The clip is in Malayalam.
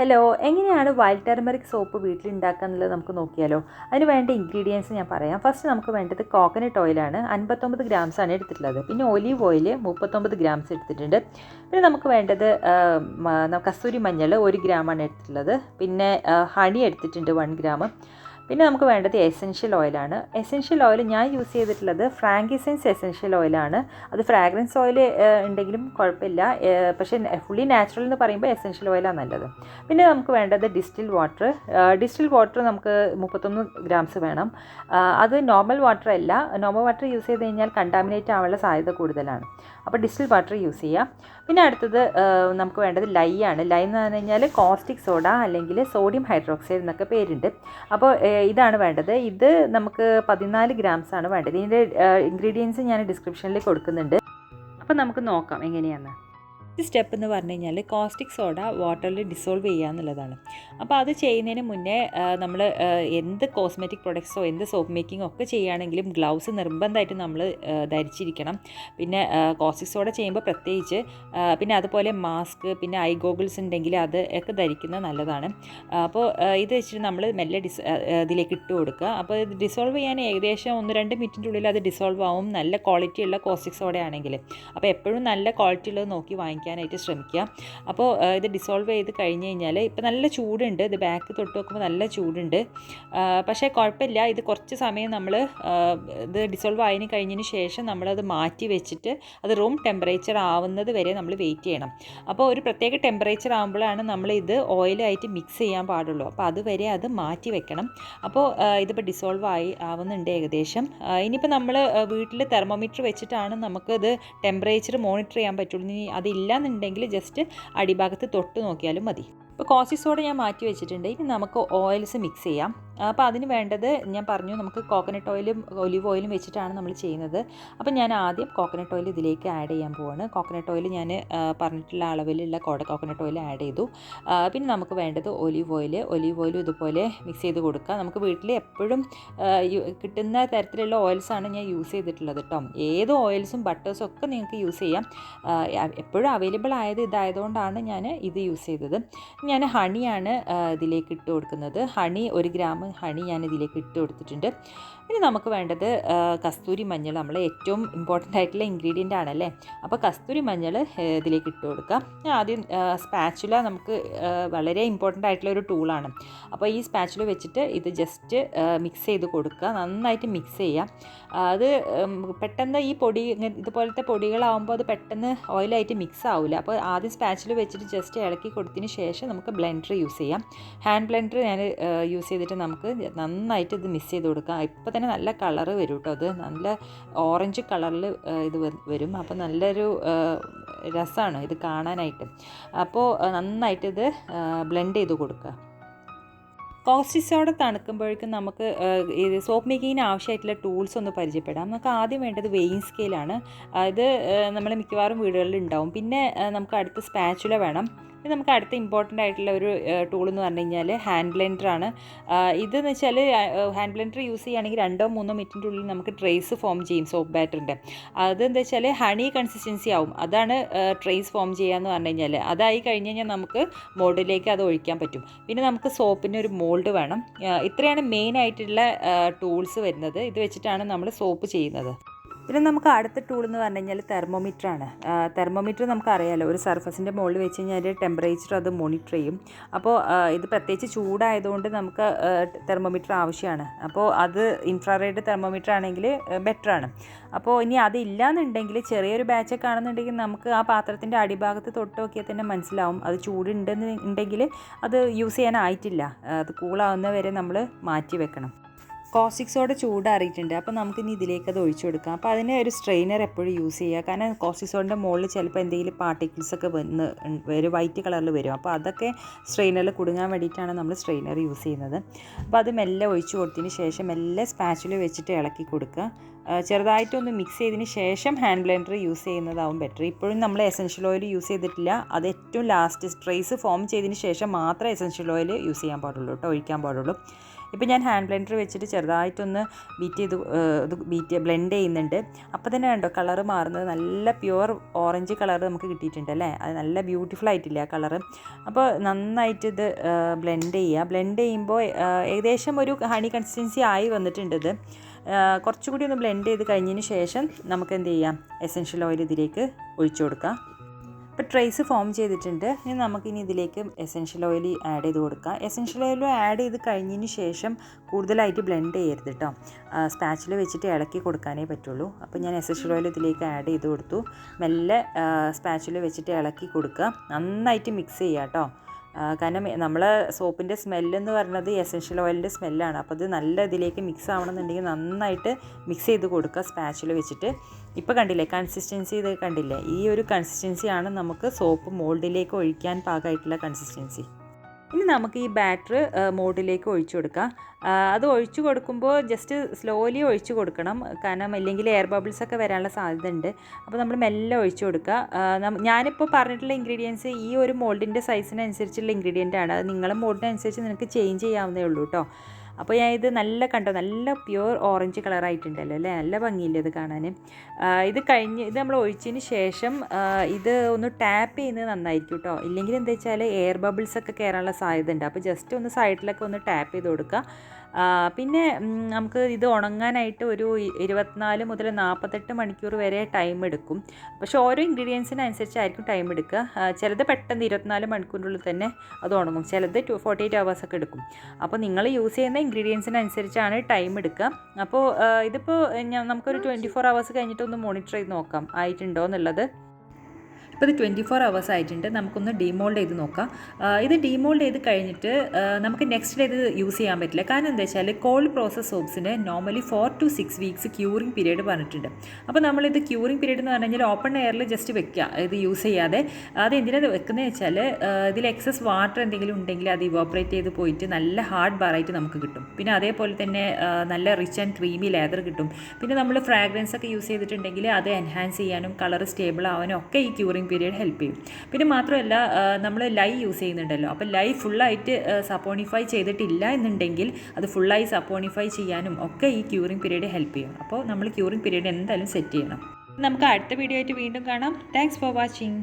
ഹലോ, എങ്ങനെയാണ് വൈൽഡ് ടർമറിക് സോപ്പ് വീട്ടിലുണ്ടാക്കുക എന്നുള്ളത് നമുക്ക് നോക്കിയാലോ. അതിന് വേണ്ട ഇൻഗ്രീഡിയൻസ് ഞാൻ പറയാം. ഫസ്റ്റ് നമുക്ക് വേണ്ടത് കോക്കനട്ട് ഓയിലാണ്. 59 ഗ്രാംസാണ് എടുത്തിട്ടുള്ളത്. പിന്നെ ഒലീവ് ഓയിൽ 39 ഗ്രാംസ് എടുത്തിട്ടുണ്ട്. പിന്നെ നമുക്ക് വേണ്ടത് കസ്തൂരി മഞ്ഞൾ 1 ഗ്രാമാണ് എടുത്തിട്ടുള്ളത്. പിന്നെ ഹണി എടുത്തിട്ടുണ്ട് 1 ഗ്രാം. പിന്നെ നമുക്ക് വേണ്ടത് എസെൻഷ്യൽ ഓയിലാണ്. എസെൻഷ്യൽ ഓയിൽ ഞാൻ യൂസ് ചെയ്തിട്ടുള്ളത് ഫ്രാങ്കിസെൻസ് എസെൻഷ്യൽ ഓയിലാണ്. അത് ഫ്രാഗ്രൻസ് ഓയിൽ ഉണ്ടെങ്കിലും കുഴപ്പമില്ല, പക്ഷേ ഫുള്ളി നാച്ചുറൽ എന്ന് പറയുമ്പോൾ എസെൻഷ്യൽ ഓയിലാണ് നല്ലത്. പിന്നെ നമുക്ക് വേണ്ടത് ഡിസ്റ്റിൽ വാട്ടർ നമുക്ക് 31 ഗ്രാംസ് വേണം. അത് നോർമൽ വാട്ടർ അല്ല. നോർമൽ വാട്ടർ യൂസ് ചെയ്ത് കഴിഞ്ഞാൽ കണ്ടാമിനേറ്റ് ആവാനുള്ള സാധ്യത കൂടുതലാണ്. അപ്പോൾ ഡിസ്റ്റിൽ വാട്ടർ യൂസ് ചെയ്യാം. പിന്നെ അടുത്തത് നമുക്ക് വേണ്ടത് ലൈ ആണ്. ലൈ എന്ന് പറഞ്ഞു കഴിഞ്ഞാൽ കോസ്റ്റിക് സോഡ അല്ലെങ്കിൽ സോഡിയം ഹൈഡ്രോക്സൈഡ് എന്നൊക്കെ പേരുണ്ട്. അപ്പോൾ ഇതാണ് വേണ്ടത്. ഇത് നമുക്ക് 14 ഗ്രാംസ് ആണ് വേണ്ടത്. ഇതിൻ്റെ ഇൻഗ്രീഡിയൻസ് ഞാൻ ഡിസ്ക്രിപ്ഷനിൽ കൊടുക്കുന്നുണ്ട്. അപ്പോൾ നമുക്ക് നോക്കാം എങ്ങനെയാണെന്ന്. സ്റ്റെപ്പ് എന്ന് പറഞ്ഞു കഴിഞ്ഞാൽ കോസ്റ്റിക് സോഡ വാട്ടറിൽ ഡിസോൾവ് ചെയ്യുക എന്നുള്ളതാണ്. അപ്പോൾ അത് ചെയ്യുന്നതിന് മുന്നേ നമ്മൾ എന്ത് കോസ്മെറ്റിക് പ്രൊഡക്ട്സോ എന്ത് സോപ്പ് മേക്കിങ്ങോ ഒക്കെ ചെയ്യുകയാണെങ്കിലും ഗ്ലൗസ് നിർബന്ധമായിട്ട് നമ്മൾ ധരിച്ചിരിക്കണം. പിന്നെ കോസ്റ്റിക് സോഡ ചെയ്യുമ്പോൾ പ്രത്യേകിച്ച്, പിന്നെ അതുപോലെ മാസ്ക്, പിന്നെ ഐ ഗോഗിൾസ് ഉണ്ടെങ്കിൽ അത് ഒക്കെ ധരിക്കുന്നത് നല്ലതാണ്. അപ്പോൾ ഇത് വെച്ചിട്ട് നമ്മൾ മെല്ലെ ഇതിലേക്ക് ഇട്ട് കൊടുക്കുക. അപ്പോൾ ഇത് ഡിസോൾവ് ചെയ്യാൻ ഏകദേശം 1-2 മിനിറ്റിൻ്റെ ഉള്ളിൽ അത് ഡിസോൾവ് ആവും, നല്ല ക്വാളിറ്റി ഉള്ള കോസ്റ്റിക് സോഡ ആണെങ്കിൽ. അപ്പോൾ എപ്പോഴും നല്ല ക്വാളിറ്റി ഉള്ളത് നോക്കി വാങ്ങിക്കാനായിട്ട് ശ്രമിക്കുക. അപ്പോൾ ഇത് ഡിസോൾവ് ചെയ്ത് കഴിഞ്ഞ് കഴിഞ്ഞാൽ ഇപ്പോൾ നല്ല ചൂടുണ്ട്, ഇത് ബാക്ക് തൊട്ട് നോക്കുമ്പോൾ നല്ല ചൂടുണ്ട്. പക്ഷേ കുഴപ്പമില്ല, ഇത് കുറച്ച് സമയം നമ്മൾ ഇത് ഡിസോൾവ് ആയതിന് കഴിഞ്ഞതിന് ശേഷം നമ്മളത് മാറ്റി വെച്ചിട്ട് അത് റൂം ടെമ്പറേച്ചർ ആവുന്നത് വരെ നമ്മൾ വെയിറ്റ് ചെയ്യണം. അപ്പോൾ ഒരു പ്രത്യേക ടെമ്പറേച്ചർ ആകുമ്പോഴാണ് നമ്മൾ ഇത് ഓയിലായിട്ട് മിക്സ് ചെയ്യാൻ പാടുള്ളൂ. അപ്പോൾ അതുവരെ അത് മാറ്റി വെക്കണം. അപ്പോൾ ഇതിപ്പോൾ ഡിസോൾവ് ആവുന്നുണ്ട് ഏകദേശം. ഇനിയിപ്പോൾ നമ്മൾ വീട്ടിൽ തെർമോമീറ്റർ വെച്ചിട്ടാണ് നമുക്കത് ടെമ്പറേച്ചർ മോണിറ്റർ ചെയ്യാൻ പറ്റുള്ളൂ. ഇനി അതില്ലാന്നുണ്ടെങ്കിൽ ജസ്റ്റ് അടിഭാഗത്ത് തൊട്ട് നോക്കിയാലും മതി. ഇപ്പോൾ കോസ്റ്റിക് സോഡ ഞാൻ മാറ്റി വെച്ചിട്ടുണ്ട്. ഇനി നമുക്ക് ഓയിൽസ് മിക്സ് ചെയ്യാം. അപ്പോൾ അതിന് വേണ്ടത് ഞാൻ പറഞ്ഞു, നമുക്ക് കോക്കനട്ട് ഓയിലും ഒലിവ് ഓയിലും വെച്ചിട്ടാണ് നമ്മൾ ചെയ്യുന്നത്. അപ്പോൾ ഞാൻ ആദ്യം കോക്കനട്ട് ഓയിൽ ഇതിലേക്ക് ആഡ് ചെയ്യാൻ പോവാണ്. കോക്കനട്ട് ഓയിൽ ഞാൻ പറഞ്ഞിട്ടുള്ള അളവിലുള്ള കോക്കനട്ട് ഓയിൽ ആഡ് ചെയ്തു. പിന്നെ നമുക്ക് വേണ്ടത് ഒലിവ് ഓയിലും ഇതുപോലെ മിക്സ് ചെയ്ത് കൊടുക്കുക. നമുക്ക് വീട്ടിൽ എപ്പോഴും കിട്ടുന്ന തരത്തിലുള്ള ഓയിൽസാണ് ഞാൻ യൂസ് ചെയ്തിട്ടുള്ളത് കേട്ടോ. ഏത് ഓയിൽസും ബട്ടേഴ്സും ഒക്കെ നിങ്ങൾക്ക് യൂസ് ചെയ്യാം. എപ്പോഴും അവൈലബിൾ ഇതായതുകൊണ്ടാണ് ഞാൻ ഇത് യൂസ് ചെയ്തത്. ഞാൻ ഹണിയാണ് ഇതിലേക്ക് ഇട്ട് കൊടുക്കുന്നത്. 1 ഗ്രാം ഹണി ഞാൻ ഇതിലേക്ക് ഇട്ട് കൊടുത്തിട്ടുണ്ട്. ഇനി നമുക്ക് വേണ്ടത് കസ്തൂരി മഞ്ഞൾ, നമ്മളെ ഏറ്റവും ഇമ്പോർട്ടൻ്റ് ആയിട്ടുള്ള ഇൻഗ്രീഡിയൻ്റ് ആണല്ലേ. അപ്പോൾ കസ്തൂരി മഞ്ഞൾ ഇതിലേക്ക് ഇട്ട് കൊടുക്കാം. ആദ്യം സ്പാച്ചുല നമുക്ക് വളരെ ഇമ്പോർട്ടൻ്റ് ആയിട്ടുള്ള ഒരു ടൂളാണ്. അപ്പോൾ ഈ സ്പാച്ചുല വെച്ചിട്ട് ഇത് ജസ്റ്റ് മിക്സ് ചെയ്ത് കൊടുക്കുക, നന്നായിട്ട് മിക്സ് ചെയ്യാം. അത് പെട്ടെന്ന് ഈ പൊടി ഇതുപോലത്തെ പൊടികളാകുമ്പോൾ അത് പെട്ടെന്ന് ഓയിലായിട്ട് മിക്സ് ആവില്ല. അപ്പോൾ ആദ്യം സ്പാച്ചുല വെച്ചിട്ട് ജസ്റ്റ് ഇളക്കി കൊടുത്തതിന് ശേഷം നമുക്ക് ബ്ലെൻഡർ യൂസ് ചെയ്യാം. ഹാൻഡ് ബ്ലെൻഡർ ഞാൻ യൂസ് ചെയ്തിട്ട് നമുക്ക് നന്നായിട്ട് ഇത് മിക്സ് ചെയ്ത് കൊടുക്കാം. ഇപ്പോൾ തന്നെ നല്ല കളറ് വരും കേട്ടോ. അത് നല്ല ഓറഞ്ച് കളറിൽ ഇത് വരും. അപ്പോൾ നല്ലൊരു രസമാണ് ഇത് കാണാനായിട്ട്. അപ്പോൾ നന്നായിട്ട് ഇത് ബ്ലെൻഡ് ചെയ്ത് കൊടുക്കുക. കോസ്റ്റിക് സോഡ തണുക്കുമ്പോഴേക്കും നമുക്ക് ഇത് സോപ്പ് മേക്കിങ്ങിന് ആവശ്യമായിട്ടുള്ള ടൂൾസ് ഒന്ന് പരിചയപ്പെടാം. നമുക്ക് ആദ്യം വേണ്ടത് വെയിങ് സ്കെയിലാണ്. ഇത് നമ്മൾ മിക്കവാറും വീടുകളിൽ ഉണ്ടാവും. പിന്നെ നമുക്ക് അടുത്ത് സ്പാച്ചുല വേണം. ഇത് നമുക്ക് അടുത്ത ഇമ്പോർട്ടൻ്റ് ആയിട്ടുള്ള ഒരു ടൂൾ എന്ന് പറഞ്ഞു കഴിഞ്ഞാൽ ഹാൻഡ് ബ്ലെൻഡറാണ്. ഇതെന്ന് വെച്ചാൽ ഹാൻഡ് ബ്ലെൻഡർ യൂസ് ചെയ്യുകയാണെങ്കിൽ 2-3 മിനിറ്റിൻ്റെ ഉള്ളിൽ നമുക്ക് ട്രേസ് ഫോം ചെയ്യും സോപ്പ് ബാറ്ററിൻ്റെ. അതെന്താ വെച്ചാൽ ഹണി കൺസിസ്റ്റൻസി ആവും. അതാണ് ട്രേസ് ഫോം ചെയ്യുക എന്ന് പറഞ്ഞു കഴിഞ്ഞാൽ. അതായി കഴിഞ്ഞ് കഴിഞ്ഞാൽ നമുക്ക് മോൾഡിലേക്ക് അത് ഒഴിക്കാൻ പറ്റും. പിന്നെ നമുക്ക് സോപ്പിന് ഒരു മോൾഡ് വേണം. ഇത്രയാണ് മെയിൻ ആയിട്ടുള്ള ടൂൾസ് വരുന്നത്. ഇത് വെച്ചിട്ടാണ് നമ്മൾ സോപ്പ് ചെയ്യുന്നത്. പിന്നെ നമുക്ക് അടുത്ത ടൂൾ എന്ന് പറഞ്ഞു കഴിഞ്ഞാൽ തെർമോമീറ്ററാണ്. തെർമോമീറ്റർ നമുക്കറിയാമല്ലോ, ഒരു സർഫസിൻ്റെ മുകളിൽ വെച്ച് കഴിഞ്ഞാൽ ടെമ്പറേച്ചർ അത് മോണിറ്റർ ചെയ്യും. അപ്പോൾ ഇത് പ്രത്യേകിച്ച് ചൂടായതുകൊണ്ട് നമുക്ക് തെർമോമീറ്റർ ആവശ്യമാണ്. അപ്പോൾ അത് ഇൻഫ്രാറെഡ് തെർമോമീറ്റർ ആണെങ്കിൽ ബെറ്ററാണ്. അപ്പോൾ ഇനി അതില്ലാന്നുണ്ടെങ്കിൽ ചെറിയൊരു ബാച്ചൊക്കെ ആണെന്നുണ്ടെങ്കിൽ നമുക്ക് ആ പാത്രത്തിൻ്റെ അടിഭാഗത്ത് തൊട്ട് നോക്കിയാൽ തന്നെ മനസ്സിലാവും അത് ചൂടുണ്ടെന്നുണ്ടെങ്കിൽ അത് യൂസ് ചെയ്യാനായിട്ടില്ല. അത് കൂളാവുന്ന വരെ നമ്മൾ മാറ്റി വെക്കണം. കോസ്റ്റിക് സോഡ ചൂടാറിയിട്ടുണ്ട്. അപ്പോൾ നമുക്കിനി ഇതിലേക്ക് അത് ഒഴിച്ചു കൊടുക്കാം. അപ്പോൾ അതിന് ഒരു സ്ട്രെയിനർ എപ്പോഴും യൂസ് ചെയ്യുക. കാരണം കോസ്റ്റിക് സോഡിൻ്റെ മുകളിൽ ചിലപ്പോൾ എന്തെങ്കിലും പാർട്ടിക്കിൾസൊക്കെ ഒരു വൈറ്റ് കളറിൽ വരും. അപ്പോൾ അതൊക്കെ സ്ട്രെയിനറിൽ കുടുങ്ങാൻ വേണ്ടിയിട്ടാണ് നമ്മൾ സ്ട്രെയിനർ യൂസ് ചെയ്യുന്നത്. അപ്പോൾ അത് മെല്ലെ ഒഴിച്ചു കൊടുത്തതിന് ശേഷം മെല്ലെ സ്പാച്ചുല വെച്ചിട്ട് ഇളക്കി കൊടുക്കുക. ചെറുതായിട്ടൊന്ന് മിക്സ് ചെയ്തതിന് ശേഷം ഹാൻഡ് ബ്ലെൻഡർ യൂസ് ചെയ്യുന്നതാവും ബെറ്റർ. ഇപ്പോഴും നമ്മൾ എസെൻഷ്യൽ ഓയിൽ യൂസ് ചെയ്തിട്ടില്ല. അത് ഏറ്റവും ലാസ്റ്റ് ട്രേസ് ഫോം ചെയ്തതിന് ശേഷം മാത്രമേ എസെൻഷ്യൽ ഓയിൽ യൂസ് ചെയ്യാൻ പാടുള്ളൂ കേട്ടോ, ഒഴിക്കാൻ പാടുള്ളൂ. ഇപ്പോൾ ഞാൻ ഹാൻഡ് ബ്ലെൻഡർ വെച്ചിട്ട് ചെറുതായിട്ടൊന്ന് ബ്ലെൻഡ് ചെയ്യുന്നുണ്ട്. അപ്പോൾ തന്നെ കണ്ടോ കളറ് മാറുന്നത്, നല്ല പ്യുവർ ഓറഞ്ച് കളർ നമുക്ക് കിട്ടിയിട്ടുണ്ട് അല്ലേ. അത് നല്ല ബ്യൂട്ടിഫുൾ ആയിട്ടില്ല ആ കളറ്. അപ്പോൾ നന്നായിട്ട് ഇത് ബ്ലെൻഡ് ചെയ്യുമ്പോൾ ഏകദേശം ഒരു ഹണി കൺസിസ്റ്റൻസി ആയി വന്നിട്ടുണ്ട്. ഇത് കുറച്ചുകൂടി ഒന്ന് ബ്ലെൻഡ് ചെയ്ത് കഴിഞ്ഞതിന് ശേഷം നമുക്ക് എന്ത് ചെയ്യാം, എസൻഷ്യൽ ഓയിൽ ഇതിലേക്ക് ഒഴിച്ചു കൊടുക്കാം. ഇപ്പോൾ ട്രേസ് ഫോം ചെയ്തിട്ടുണ്ട്. ഇനി നമുക്കിനി ഇതിലേക്ക് എസൻഷ്യൽ ഓയിൽ ആഡ് ചെയ്ത് കൊടുക്കാം. എസൻഷ്യൽ ഓയിൽ ആഡ് ചെയ്ത് കഴിഞ്ഞതിന് ശേഷം കൂടുതലായിട്ട് ബ്ലെൻഡ് ചെയ്യരുത് കേട്ടോ. സ്പാച്ചിൽ വെച്ചിട്ട് ഇളക്കി കൊടുക്കാനേ പറ്റുള്ളൂ. അപ്പോൾ ഞാൻ എസൻഷ്യൽ ഓയിൽ ഇതിലേക്ക് ആഡ് ചെയ്ത് കൊടുത്തു. മെല്ലെ സ്പാച്ചിൽ വെച്ചിട്ട് ഇളക്കി കൊടുക്കുക. നന്നായിട്ട് മിക്സ് ചെയ്യുക കേട്ടോ. കാരണം നമ്മളെ സോപ്പിൻ്റെ സ്മെല്ലെന്ന് പറയുന്നത് എസൻഷ്യൽ ഓയിലിൻ്റെ സ്മെല്ലാണ്. അപ്പോൾ ഇത് നല്ല ഇതിലേക്ക് മിക്സ് ആവണമെന്നുണ്ടെങ്കിൽ നന്നായിട്ട് മിക്സ് ചെയ്ത് കൊടുക്കുക സ്പാച്ചിൽ വെച്ചിട്ട്. ഇപ്പോൾ കണ്ടില്ലേ കൺസിസ്റ്റൻസി, ഇത് കണ്ടില്ലേ, ഈ ഒരു കൺസിസ്റ്റൻസിയാണ് നമുക്ക് സോപ്പ് മോൾഡിലേക്ക് ഒഴിക്കാൻ പാകമായിട്ടുള്ള കൺസിസ്റ്റൻസി. ഇനി നമുക്ക് ഈ ബാറ്റർ മോൾഡിലേക്ക് ഒഴിച്ചു കൊടുക്കാം. അത് ഒഴിച്ചു കൊടുക്കുമ്പോൾ ജസ്റ്റ് സ്ലോലി ഒഴിച്ചു കൊടുക്കണം, കാരണം ഇല്ലെങ്കിൽ എയർ ബബിൾസ് ഒക്കെ വരാനുള്ള സാധ്യത ഉണ്ട്. അപ്പോൾ നമ്മൾ മെല്ലെ ഒഴിച്ചു കൊടുക്കുക. ഞാനിപ്പോൾ പറഞ്ഞിട്ടുള്ള ഇൻഗ്രീഡിയൻസ് ഈ ഒരു മോൾഡിൻ്റെ സൈസിനനുസരിച്ചുള്ള ഇൻഗ്രീഡിയൻ്റ് ആണ്. അത് നിങ്ങളുടെ മോൾഡിനനുസരിച്ച് നിങ്ങൾക്ക് ചേഞ്ച് ചെയ്യാവുന്നേ ഉള്ളൂ കേട്ടോ. അപ്പോൾ ഞാൻ ഇത് നല്ല പ്യുവർ ഓറഞ്ച് കളറായിട്ടുണ്ടല്ലോ അല്ലേ, നല്ല ഭംഗിയില്ലേ ഇത് കാണാൻ. ഇത് നമ്മൾ ഒഴിച്ചതിന് ശേഷം ഇത് ഒന്ന് ടാപ്പ് ചെയ്യുന്നത് നന്നായിരിക്കും കേട്ടോ. ഇല്ലെങ്കിൽ എന്താ വെച്ചാൽ എയർ ബബിൾസ് ഒക്കെ കയറാനുള്ള സാധ്യത ഉണ്ട്. അപ്പോൾ ജസ്റ്റ് ഒന്ന് സൈഡിലൊക്കെ ഒന്ന് ടാപ്പ് ചെയ്ത് കൊടുക്കുക. പിന്നെ നമുക്ക് ഇത് ഉണങ്ങാനായിട്ട് ഒരു 24 മുതൽ 48 മണിക്കൂർ വരെ ടൈം എടുക്കും. പക്ഷേ ഓരോ ഇൻഗ്രീഡിയൻസിനനുസരിച്ചായിരിക്കും ടൈം എടുക്കുക. ചിലത് പെട്ടെന്ന് 24 മണിക്കൂറിനുള്ളിൽ തന്നെ അത് ഉണങ്ങും, ചിലത് 48 hours ഒക്കെ എടുക്കും. അപ്പോൾ നിങ്ങൾ യൂസ് ചെയ്യുന്ന ഇൻഗ്രീഡിയൻസിനനുസരിച്ചാണ് ടൈം എടുക്കുക. അപ്പോൾ ഇതിപ്പോൾ നമുക്കൊരു 24 hours കഴിഞ്ഞിട്ടൊന്ന് മോണിറ്റർ ചെയ്ത് നോക്കാം ആയിട്ടുണ്ടോ എന്നുള്ളത്. ഇപ്പോൾ ഇത് 24 hours ആയിട്ടുണ്ട്. നമുക്കൊന്ന് ഡീമോൾഡ് ചെയ്ത് നോക്കാം. ഇത് ഡീമോൾഡ് ചെയ്ത് കഴിഞ്ഞിട്ട് നമുക്ക് നെക്സ്റ്റ് ഡേ ഇത് യൂസ് ചെയ്യാൻ പറ്റില്ല. കാരണം എന്താ വെച്ചാൽ കോൾഡ് പ്രോസസ് സോപ്സിന് normally 4 to 6 weeks curing period പറഞ്ഞിട്ടുണ്ട്. അപ്പോൾ നമ്മളിത് ക്യൂറിങ് പീരീഡ് എന്ന് പറഞ്ഞു കഴിഞ്ഞാൽ ഓപ്പൺ എയറിൽ ജസ്റ്റ് വെക്കുക, ഇത് യൂസ് ചെയ്യാതെ. അത് എന്തിനാണ് വെക്കുന്നത് വെച്ചാൽ ഇതിൽ എക്സസ് വാട്ടർ എന്തെങ്കിലും ഉണ്ടെങ്കിൽ അത് ഇവോപ്പറേറ്റ് ചെയ്ത് പോയിട്ട് നല്ല ഹാർഡ് ബാറായിട്ട് നമുക്ക് കിട്ടും. പിന്നെ അതേപോലെ തന്നെ നല്ല റിച്ച് ആൻഡ് ക്രീമി ലെതർ കിട്ടും. പിന്നെ നമ്മൾ ഫ്രാഗ്രൻസ് ഒക്കെ യൂസ് ചെയ്തിട്ടുണ്ടെങ്കിൽ അത് എൻഹാൻസ് ചെയ്യാനും കളർ സ്റ്റേബിൾ ആവാനും ഒക്കെ ഈ ക്യൂറിങ് പീരീഡ് ഹെൽപ്പ് ചെയ്യും. പിന്നെ മാത്രമല്ല നമ്മൾ ലൈ യൂസ് ചെയ്യുന്നുണ്ടല്ലോ, അപ്പോൾ ലൈ ഫുള്ളായിട്ട് സപ്പോണിഫൈ ചെയ്തിട്ടില്ല എന്നുണ്ടെങ്കിൽ അത് ഫുള്ളായി സപ്പോണിഫൈ ചെയ്യാനും ഒക്കെ ഈ ക്യൂറിങ് പീരീഡ് ഹെൽപ്പ് ചെയ്യും. അപ്പോൾ നമ്മൾ ക്യൂറിങ് പീരീഡ് എന്തായാലും സെറ്റ് ചെയ്യണം. നമുക്ക് അടുത്ത വീഡിയോ ആയിട്ട് വീണ്ടും കാണാം. Thanks for watching.